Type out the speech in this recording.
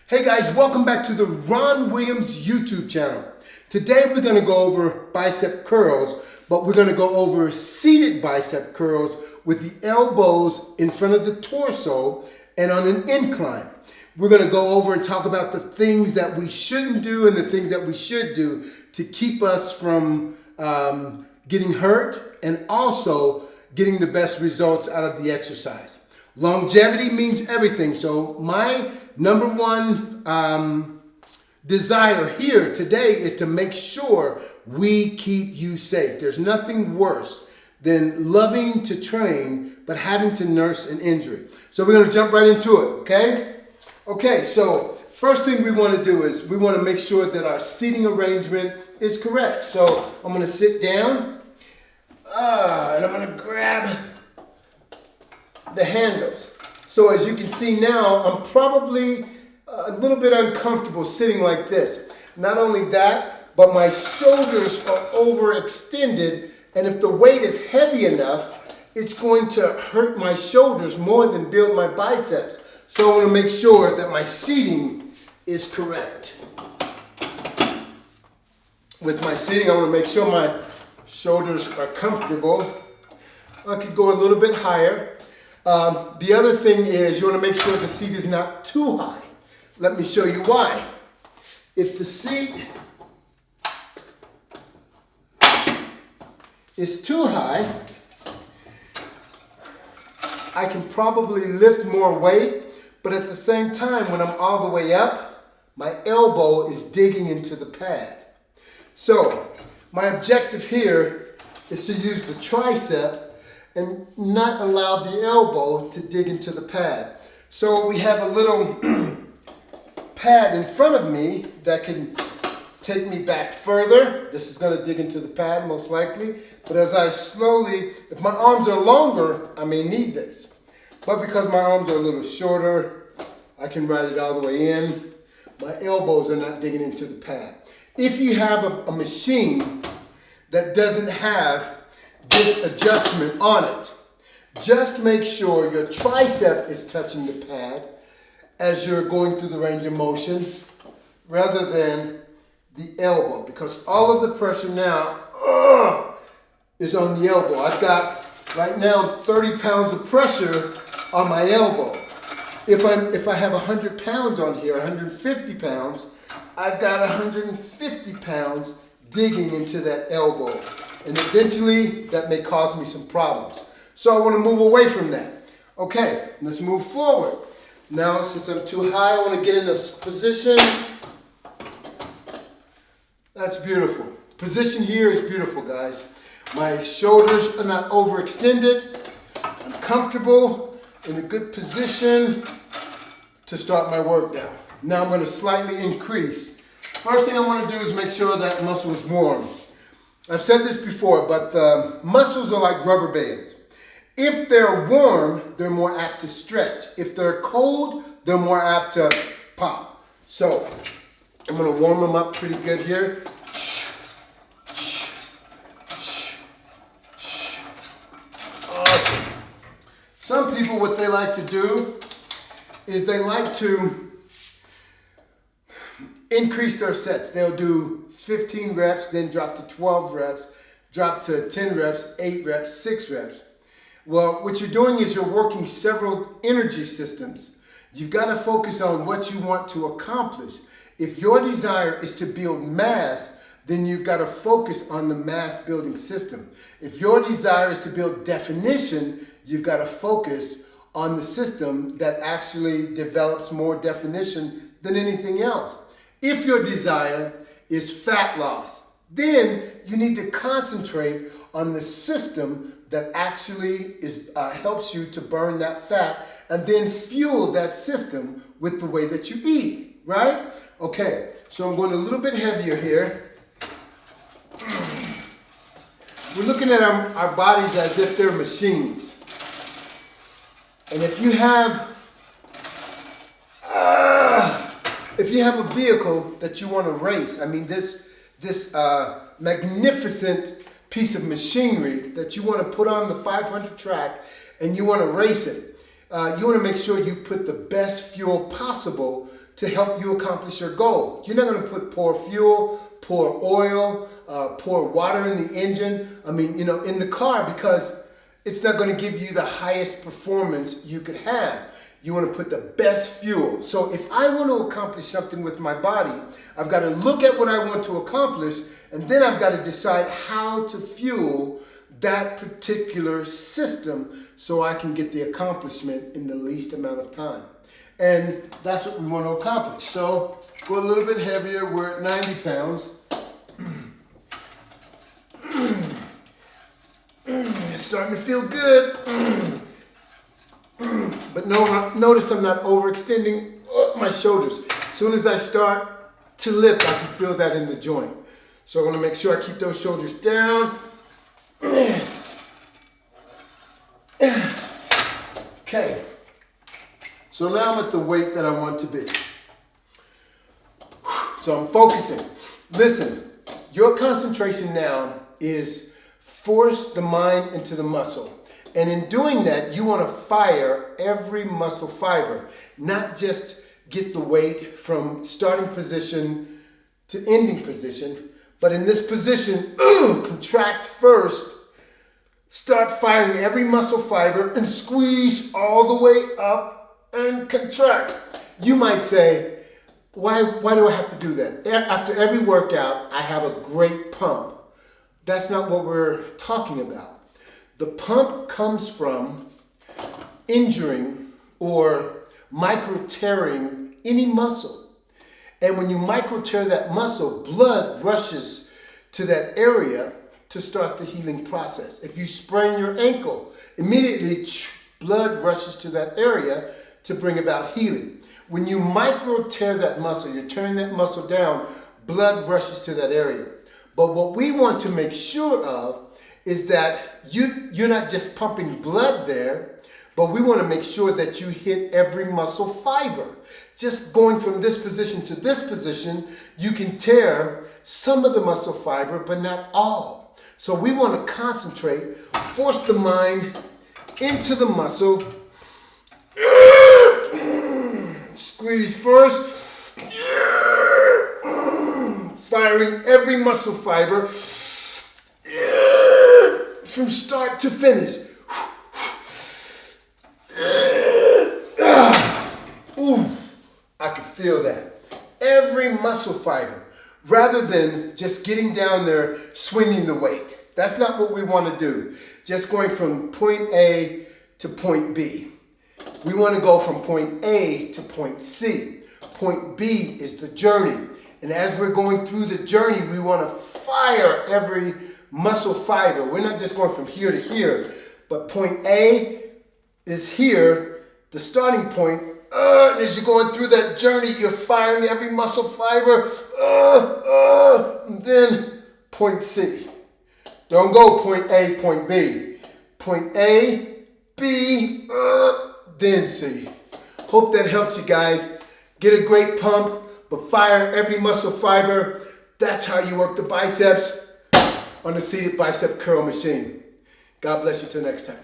Hey guys, welcome back to the Ron Williams YouTube channel. Today we're going to go over bicep curls, but we're going to go over seated bicep curls with the elbows in front of the torso and on an incline. We're going to go over and talk about the things that we shouldn't do and the things that we should do to keep us from getting hurt and also getting the best results out of the exercise. Longevity means everything. So my number one desire here today is to make sure we keep you safe. There's nothing worse than loving to train but having to nurse an injury. So we're going to jump right into it, okay? Okay, so first thing we want to do is we want to make sure that our seating arrangement is correct. So I'm going to sit down and I'm going to grab the handles. So as you can see now, I'm probably a little bit uncomfortable sitting like this. Not only that, but my shoulders are overextended, and if the weight is heavy enough, it's going to hurt my shoulders more than build my biceps. So I want to make sure that my seating is correct. With my seating, I want to make sure my shoulders are comfortable. I could go a little bit higher. The other thing is you want to make sure the seat is not too high. Let me show you why. If the seat is too high, I can probably lift more weight, but at the same time, when I'm all the way up, my elbow is digging into the pad. So my objective here is to use the tricep and not allow the elbow to dig into the pad. So we have a little pad in front of me that can take me back further. This is going to dig into the pad most likely. But as I slowly, if my arms are longer, I may need this. But because my arms are a little shorter, I can ride it all the way in. My elbows are not digging into the pad. If you have a machine that doesn't have this adjustment on it, just make sure your tricep is touching the pad as you're going through the range of motion rather than the elbow, because all of the pressure now is on the elbow. I've got right now 30 pounds of pressure on my elbow. If I have 100 pounds on here, 150 pounds, I've got 150 pounds digging into that elbow. And eventually, that may cause me some problems. So I want to move away from that. Okay, let's move forward. Now, since I'm too high, I want to get in a position. That's beautiful. Position here is beautiful, guys. My shoulders are not overextended. I'm comfortable in a good position to start my work now. Now I'm going to slightly increase. First thing I want to do is make sure that muscle is warm. I've said this before, but muscles are like rubber bands. If they're warm, they're more apt to stretch. If they're cold, they're more apt to pop. So I'm going to warm them up pretty good here. Awesome. Some people, what they like to do is they like to increase their sets. They'll do 15 reps, then drop to 12 reps, drop to 10 reps, 8 reps, 6 reps. Well, what you're doing is you're working several energy systems. You've got to focus on what you want to accomplish. If your desire is to build mass, then you've got to focus on the mass building system. If your desire is to build definition, you've got to focus on the system that actually develops more definition than anything else. If your desire is fat loss, then you need to concentrate on the system that actually helps you to burn that fat and then fuel that system with the way that you eat, right? Okay, so I'm going a little bit heavier here. We're looking at our bodies as if they're machines. And if you have a vehicle that you want to race, I mean this magnificent piece of machinery that you want to put on the 500 track and you want to race it, you want to make sure you put the best fuel possible to help you accomplish your goal. You're not going to pour fuel, pour oil, pour water in the engine, in the car, because it's not going to give you the highest performance you could have. You want to put the best fuel. So if I want to accomplish something with my body, I've got to look at what I want to accomplish, and then I've got to decide how to fuel that particular system so I can get the accomplishment in the least amount of time. And that's what we want to accomplish. So go a little bit heavier. We're at 90 pounds. It's starting to feel good. But notice I'm not overextending my shoulders. As soon as I start to lift, I can feel that in the joint. So I want to make sure I keep those shoulders down. Okay. So now I'm at the weight that I want to be. So I'm focusing. Listen, your concentration now is force the mind into the muscle. And in doing that, you want to fire every muscle fiber, not just get the weight from starting position to ending position, but in this position, contract first, start firing every muscle fiber and squeeze all the way up and contract. You might say, why do I have to do that? After every workout, I have a great pump. That's not what we're talking about. The pump comes from injuring or micro-tearing any muscle. And when you micro-tear that muscle, blood rushes to that area to start the healing process. If you sprain your ankle, immediately blood rushes to that area to bring about healing. When you micro-tear that muscle, you're tearing that muscle down, blood rushes to that area. But what we want to make sure of is that you're not just pumping blood there, but we want to make sure that you hit every muscle fiber. Just going from this position to this position, you can tear some of the muscle fiber, but not all. So we want to concentrate, force the mind into the muscle. Squeeze first. Firing every muscle fiber from start to finish. Ooh, I could feel that. Every muscle fiber, rather than just getting down there swinging the weight. That's not what we want to do. Just going from point A to point B. We want to go from point A to point C. Point B is the journey. And as we're going through the journey, we want to fire every muscle fiber. We're not just going from here to here, but point A is here, the starting point. As you're going through that journey, you're firing every muscle fiber. And then point C. Don't go point A, point B. Point A, B, then C. Hope that helps you guys. Get a great pump, but fire every muscle fiber. That's how you work the biceps on the seated bicep curl machine. God bless you till next time.